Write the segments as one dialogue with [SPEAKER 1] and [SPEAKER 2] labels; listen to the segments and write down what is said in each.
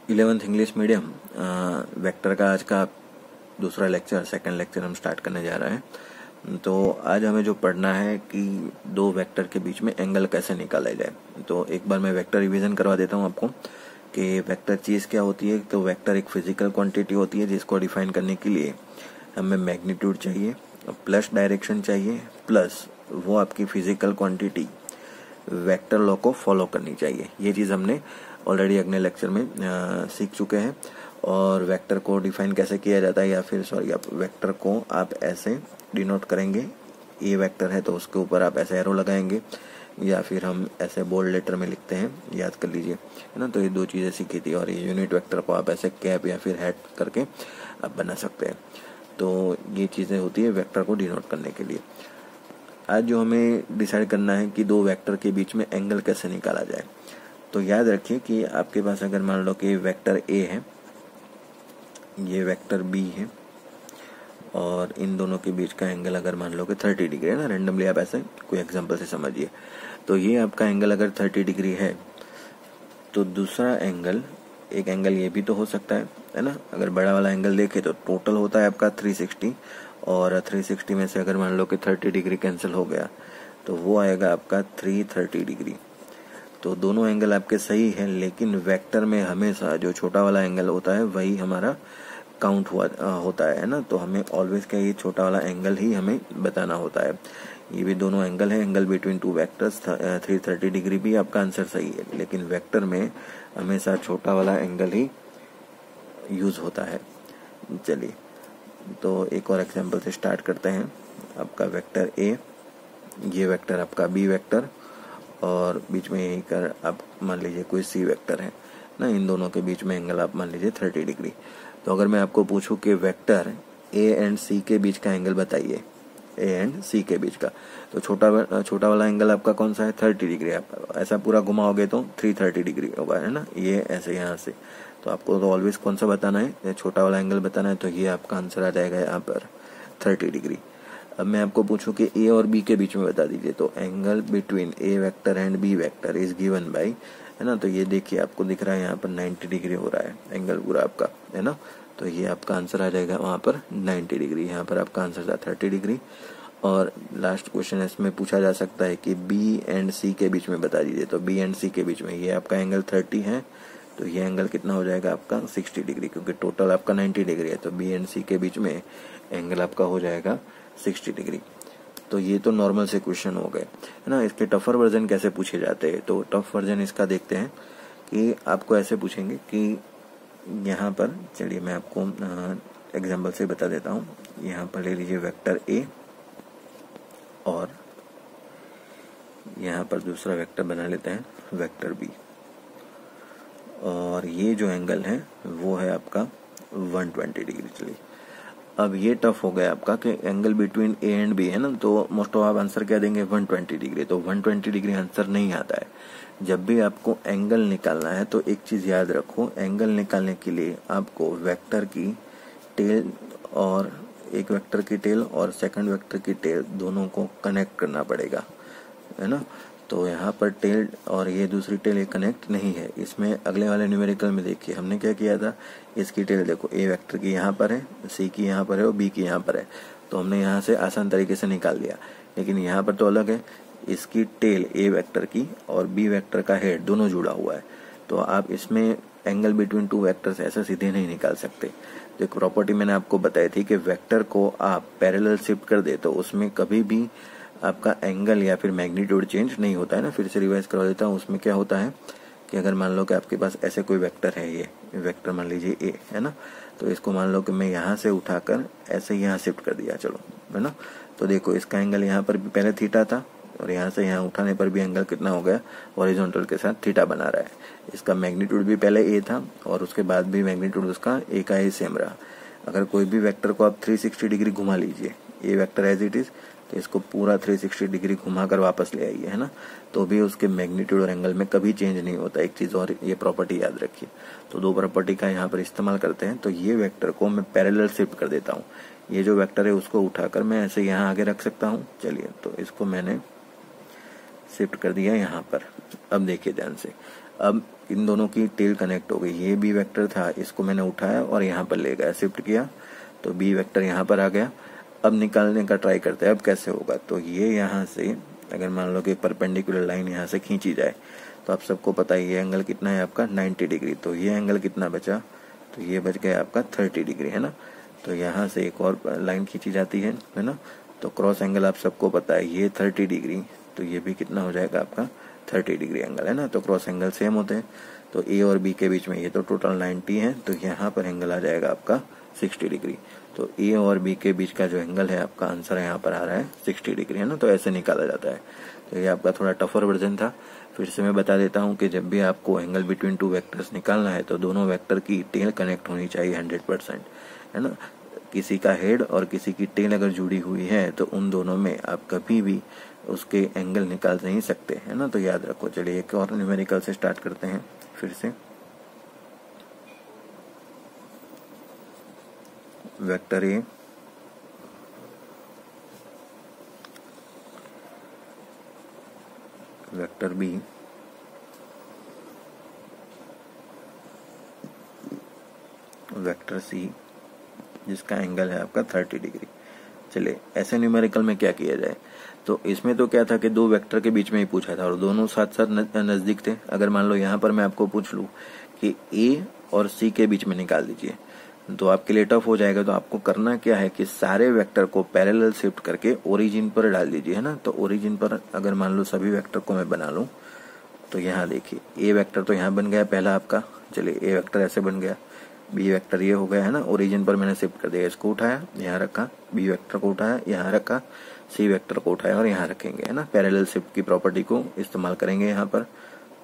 [SPEAKER 1] 11th English medium vector का आज का दूसरा लेक्चर, सेकंड लेक्चर हम स्टार्ट करने जा रहे हैं। तो आज हमें जो पढ़ना है कि दो वेक्टर के बीच में एंगल कैसे निकाला जाए। तो एक बार मैं वेक्टर रिवीजन करवा देता हूं आपको कि वेक्टर चीज़ क्या होती है। तो वेक्टर एक फिजिकल क्वांटिटी होती है जिसको डिफाइन करने के लिए हमें मैग्नीट्यूड चाहिए, प्लस डायरेक्शन चाहिए, प्लस वो आपकी फिजिकल क्वांटिटी वेक्टर लॉ को फॉलो करनी चाहिए। ये चीज़ हमने ऑलरेडी अगले लेक्चर में सीख चुके हैं। और वेक्टर को डिफाइन कैसे किया जाता है, या फिर आप वेक्टर को आप ऐसे डिनोट करेंगे। ये वेक्टर है तो उसके ऊपर आप ऐसे एरो लगाएंगे, या फिर हम ऐसे बोल्ड लेटर में लिखते हैं, याद कर लीजिए, है ना। तो ये दो चीज़ें सीखी थी। और ये यूनिट वेक्टर को आप ऐसे कैप या फिर हैट करके आप बना सकते हैं। तो ये चीज़ें होती है वेक्टर को डिनोट करने के लिए। आज जो हमें डिसाइड करना है कि दो वेक्टर के बीच में एंगल कैसे निकाला जाए। तो याद रखिए कि आपके पास अगर मान लो कि वेक्टर ए है, ये वेक्टर बी है, और इन दोनों के बीच का एंगल अगर मान लो कि 30 डिग्री है ना, रेंडमली आप ऐसे कोई एग्जांपल से समझिए। तो ये आपका एंगल अगर 30 डिग्री है, तो दूसरा एंगल, एक एंगल ये भी तो हो सकता है ना। अगर बड़ा वाला एंगल देखे तो टोटल होता है आपका 360, और 360 में से अगर मान लो कि 30 डिग्री कैंसिल हो गया तो वो आएगा आपका 330 डिग्री। तो दोनों एंगल आपके सही है, लेकिन वेक्टर में हमेशा जो छोटा वाला एंगल होता है वही हमारा काउंट होता है ना। तो हमें ऑलवेज क्या, ये छोटा वाला एंगल ही हमें बताना होता है। ये भी दोनों एंगल है, angle between two vectors 330 degree भी आपका आंसर सही है, लेकिन वेक्टर में हमेशा छोटा वाला एंगल ही यूज होता है। चलिए, तो एक और एग्जांपल से स्टार्ट करते हैं। आपका वेक्टर ए, ये वेक्टर आपका बी वेक्टर, और बीच में यही कर आप मान लीजिए कोई सी वेक्टर है ना। इन दोनों के बीच में एंगल आप मान लीजिए 30 डिग्री। तो अगर मैं आपको पूछूं कि वेक्टर ए एंड सी के बीच का एंगल बताइए, ए एंड सी के बीच का, तो छोटा वाला एंगल आपका कौन सा है, 30 डिग्री। आप ऐसा पूरा घुमाओगे तो 330 डिग्री होगा, है ना। ये ऐसे यहाँ से, तो आपको तो ऑलवेज कौन सा बताना है, छोटा वाला एंगल बताना है। तो ये आपका आंसर आ जाएगा यहाँ पर 30 डिग्री। अब मैं आपको पूछूं कि ए और बी के बीच में बता दीजिए, तो angle between A vector and B vector is given by, है ना। तो ये देखिए आपको दिख रहा है यहाँ पर 90 डिग्री हो रहा है एंगल पूरा आपका, है ना। तो ये आपका आंसर आ जाएगा वहाँ पर 90 डिग्री। यहाँ पर आपका आंसर था 30 डिग्री। और लास्ट क्वेश्चन इसमें पूछा जा सकता है कि बी एंड सी के बीच में बता दीजिए। तो बी एंड सी के बीच में ये आपका एंगल 30 है, तो ये एंगल कितना हो जाएगा आपका 60 डिग्री, क्योंकि टोटल आपका 90 डिग्री है। तो बी एंड सी के बीच में एंगल आपका हो जाएगा 60 डिग्री। तो ये तो नॉर्मल से क्वेश्चन हो गए, है ना। इसके टफर वर्जन कैसे पूछे जाते हैं, तो टफ वर्जन इसका देखते हैं कि आपको ऐसे पूछेंगे कि यहाँ पर, चलिए मैं आपको एग्जाम्पल से बता देता हूँ। यहाँ पर ले लीजिए वेक्टर ए, और यहाँ पर दूसरा वेक्टर बना लेते हैं वेक्टर बी, और ये जो एंगल है वो है आपका 120 डिग्री। चलिए, अब ये टफ हो गया आपका कि angle between A and B है ना, तो मोस्ट ऑफ आप आंसर क्या देंगे, 120 डिग्री। तो 120 डिग्री आंसर नहीं आता है। जब भी आपको एंगल निकालना है तो एक चीज याद रखो, एंगल निकालने के लिए आपको वेक्टर की टेल, और एक वेक्टर की टेल और सेकंड वेक्टर की टेल दोनों को कनेक्ट करना पड़ेगा, है ना। तो यहाँ पर टेल और ये दूसरी टेल ये कनेक्ट नहीं है। इसमें अगले वाले न्यूमेरिकल में देखिए हमने क्या किया था, इसकी टेल देखो ए वेक्टर की यहाँ पर है, सी की यहाँ पर है और बी की यहाँ पर है। तो हमने यहाँ से आसान तरीके से निकाल दिया, लेकिन यहाँ पर तो अलग है। इसकी टेल ए वेक्टर की और बी वेक्टर का हेड दोनों जुड़ा हुआ है। तो आप इसमें एंगल बिटवीन टू वेक्टर्स ऐसा सीधे नहीं निकाल सकते। तो एक प्रॉपर्टी मैंने आपको बताई थी कि वेक्टर को आप पैरेलल शिफ्ट कर दे तो उसमें कभी भी आपका एंगल या फिर मैग्नीट्यूड चेंज नहीं होता है ना। फिर से रिवाइज करवा देता हूँ। उसमें क्या होता है कि अगर मान लो कि आपके पास ऐसे कोई वेक्टर है, ये वेक्टर मान लीजिए ए, है ना। तो इसको मान लो कि मैं यहाँ से उठाकर ऐसे यहाँ शिफ्ट कर दिया, चलो, है ना। तो देखो इसका एंगल यहाँ पर भी पहले थीटा था, और यहाँ से यहाँ उठाने पर भी एंगल कितना हो गया, हॉरिजॉन्टल के साथ थीटा बना रहा है। इसका मैग्नीट्यूड भी पहले ए था, और उसके बाद भी मैग्नीट्यूड उसका ए का ही सेम रहा। अगर कोई भी वेक्टर को आप 360 डिग्री घुमा लीजिए, ये वेक्टर एज इट इज, तो इसको पूरा 360 डिग्री घुमाकर वापस ले आइए, है ना, तो भी उसके मैग्नीट्यूड और एंगल में कभी चेंज नहीं होता। एक चीज और ये प्रॉपर्टी याद रखिए। तो दो प्रॉपर्टी का यहाँ पर इस्तेमाल करते हैं। तो ये वेक्टर को मैं पैरेलल शिफ्ट कर देता हूँ। ये जो वेक्टर है उसको उठाकर मैं ऐसे यहाँ आगे रख सकता हूँ। चलिए, तो इसको मैंने शिफ्ट कर दिया यहाँ पर। अब देखिए ध्यान से, अब इन दोनों की टेल कनेक्ट हो गई। ये बी वेक्टर था, इसको मैंने उठाया और यहाँ पर ले गया, शिफ्ट किया, तो बी वेक्टर यहाँ पर आ गया। अब निकालने का ट्राई करते हैं, अब कैसे होगा। तो ये यहाँ से अगर मान लो कि परपेंडिकुलर लाइन यहाँ से खींची जाए, तो आप सबको पता है ये एंगल कितना है आपका 90 डिग्री। तो ये एंगल कितना बचा, तो ये बच गया आपका 30 डिग्री, है ना। तो यहाँ से एक और लाइन खींची जाती है ना। तो क्रॉस एंगल आप सबको पता है ये 30 डिग्री, तो ये भी कितना हो जाएगा आपका 30 डिग्री एंगल, है ना। तो क्रॉस एंगल सेम होते हैं। तो ए और बी के बीच में ये तो टोटल 90 है, तो यहाँ पर एंगल आ जाएगा आपका 60 डिग्री। तो ए और बी के बीच का जो एंगल है आपका आंसर यहाँ पर आ रहा है 60 डिग्री, है ना। तो ऐसे निकाला जाता है। तो ये आपका थोड़ा टफर वर्जन था। फिर से मैं बता देता हूँ कि जब भी आपको एंगल बिटवीन टू वेक्टर्स निकालना है तो दोनों वेक्टर की टेल कनेक्ट होनी चाहिए 100%, है ना। किसी का हेड और किसी की टेल अगर जुड़ी हुई है तो उन दोनों में आप कभी भी उसके एंगल निकाल नहीं सकते, है ना। तो याद रखो। चलिए एक और न्यूमेरिकल से स्टार्ट करते हैं फिर से। Vector A vector B vector C जिसका एंगल है आपका 30 डिग्री। चलिए ऐसे न्यूमेरिकल में क्या किया जाए। तो इसमें तो क्या था कि दो वेक्टर के बीच में ही पूछा था और दोनों साथ साथ नजदीक थे। अगर मान लो यहाँ पर मैं आपको पूछ लूँ कि ए और सी के बीच में निकाल दीजिए, तो आपके लिए टफ हो जाएगा। तो आपको करना क्या है कि सारे वेक्टर को पैरेलल शिफ्ट करके ओरिजिन पर डाल दीजिए, है ना। तो ओरिजिन पर अगर मान लो सभी वेक्टर को मैं बना लूँ, तो यहाँ देखिए ए वेक्टर तो यहाँ बन गया पहला आपका। चलिए ए वेक्टर ऐसे बन गया, बी वेक्टर ये हो गया, है ना। ओरिजिन पर मैंने शिफ्ट कर दिया, इसको उठाया यहाँ रखा, बी वेक्टर को उठाया यहाँ रखा, सी वेक्टर को उठाया और यहाँ रखेंगे, है ना। पैरेलल शिफ्ट की प्रॉपर्टी को इस्तेमाल करेंगे यहाँ पर।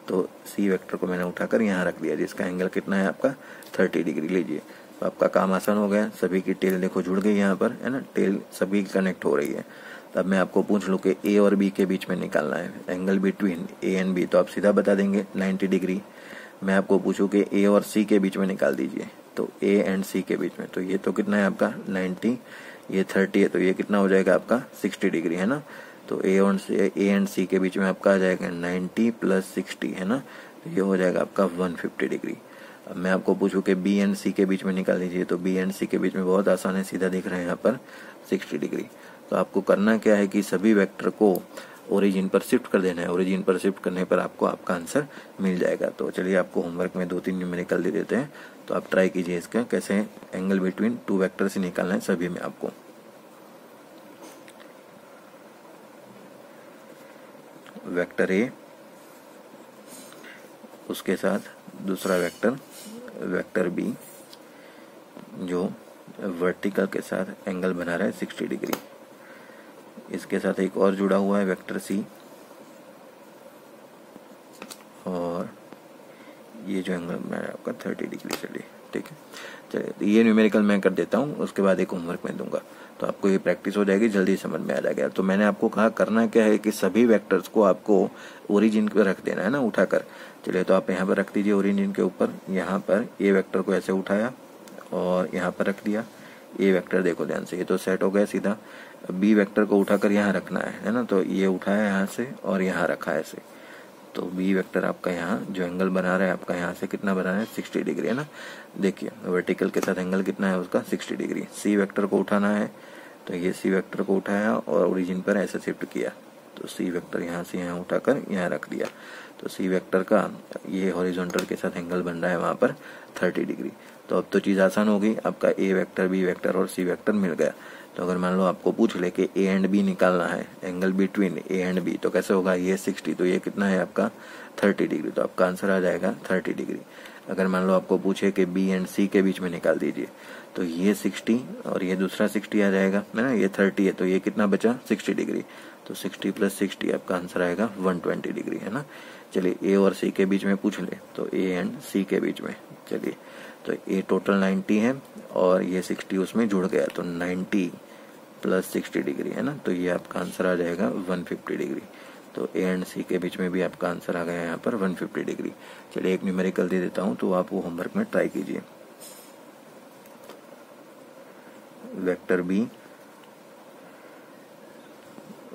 [SPEAKER 1] तो सी वेक्टर को मैंने उठाकर यहाँ रख दिया, जिसका एंगल कितना है आपका 30 डिग्री लीजिए। तो आपका काम आसान हो गया। सभी की टेल देखो जुड़ गई यहाँ पर, है ना। टेल सभी की कनेक्ट हो रही है। तब मैं आपको पूछ लूँ कि ए और बी के बीच में निकालना है angle between A and B, तो आप सीधा बता देंगे 90 डिग्री। मैं आपको पूछूं कि ए और सी के बीच में निकाल दीजिए, तो ए एंड सी के बीच में, तो ये तो कितना है आपका 90, ये 30 है, तो ये कितना हो जाएगा आपका 60 डिग्री, है ना। तो ए एंड सी के बीच में आपका आ जाएगा 90 + 60, है ना। तो ये हो जाएगा आपका 150 डिग्री। अब मैं आपको पूछूं कि बी एंड सी के बीच में निकाल दीजिए, तो बी एंड सी के बीच में बहुत आसान है, सीधा दिख रहा है यहाँ पर 60 डिग्री। तो आपको करना क्या है कि सभी वेक्टर को ओरिजिन पर शिफ्ट कर देना है। ओरिजिन पर शिफ्ट करने पर आपको आपका आंसर मिल जाएगा। तो चलिए आपको होमवर्क में 2-3 न्यूमेरिकल दे देते हैं, तो आप ट्राई कीजिए इसका कैसे एंगल बिटवीन टू वेक्टर से निकालना है सभी में आपको। वेक्टर ए, उसके साथ दूसरा वेक्टर वेक्टर बी जो वर्टिकल के साथ एंगल बना रहा है 60 डिग्री। इसके साथ एक और जुड़ा हुआ है वेक्टर सी, और ये जो एंगल बना रहा है आपका 30 डिग्री। चलिए ठीक है। चलिए ये न्यूमेरिकल मैं कर देता हूँ, उसके बाद एक होमवर्क में दूंगा, तो आपको ये प्रैक्टिस हो जाएगी, जल्दी समझ में आ जाएगा। तो मैंने आपको कहा करना क्या है कि सभी वेक्टर्स को आपको ओरिजिन पर रख देना है ना, उठाकर। चलिए तो आप यहाँ पर रख दीजिए ओरिजिन के ऊपर। यहाँ पर ए वेक्टर को ऐसे उठाया और यहाँ पर रख दिया। ए वेक्टर देखो ध्यान से, ये तो सेट हो गया सीधा। बी वेक्टर को उठाकर यहाँ रखना है ना। तो ये उठाया यहाँ से और यहाँ रखा है ऐसे। तो बी वेक्टर आपका यहाँ जो एंगल बना रहा है आपका यहाँ से कितना बना रहा है 60 डिग्री, है ना। देखिए वर्टिकल के साथ एंगल कितना है उसका 60 डिग्री। सी वेक्टर को उठाना है, तो ये सी वेक्टर को उठाया और ओरिजिन पर ऐसे शिफ्ट किया। तो सी वेक्टर यहाँ से यहाँ उठाकर यहाँ रख दिया। तो सी वेक्टर का ये हॉरिजॉन्टल के साथ एंगल बन रहा है वहाँ पर 30 डिग्री। तो अब तो चीज़ आसान हो गई, आपका ए वेक्टर, बी वेक्टर और सी वेक्टर मिल गया। तो अगर मान लो आपको पूछ ले कि ए एंड बी निकालना है angle between A and B, तो कैसे होगा। ये 60, तो ये कितना है आपका 30 डिग्री। तो आपका आंसर आ जाएगा 30 डिग्री। अगर मान लो आपको पूछे कि बी एंड सी के बीच में निकाल दीजिए, तो ये 60 और ये दूसरा 60 आ जाएगा, है ना। ये 30 है, तो ये कितना बचा 60 डिग्री। तो 60 + 60 आपका आंसर आएगा 120 डिग्री, है ना। चलिए ए और सी के बीच में पूछ ले, तो ए एंड सी के बीच में, चलिए तो ए टोटल 90 है और ये 60 उसमें जुड़ गया, तो 90 + 60 डिग्री, है ना। तो ये आपका आंसर आ जाएगा 150 डिग्री। तो ए एंड सी के बीच में भी आपका आंसर आ गया यहाँ पर 150 डिग्री। चलिए एक न्यूमेरिकल दे देता हूँ, तो आप वो होमवर्क में ट्राई कीजिए। वेक्टर बी,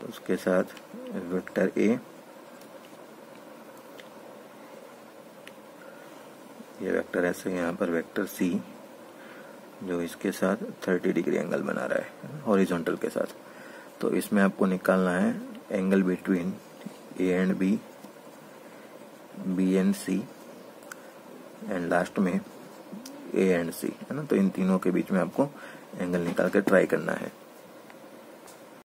[SPEAKER 1] उसके साथ वेक्टर ए ये वेक्टर ऐसे यहाँ पर वेक्टर सी जो इसके साथ 30 डिग्री एंगल बना रहा है हॉरिजॉन्टल के साथ। तो इसमें आपको निकालना है angle between A and B, B and C, and last में ए एंड सी, है ना। तो इन तीनों के बीच में आपको एंगल निकाल कर ट्राई करना है।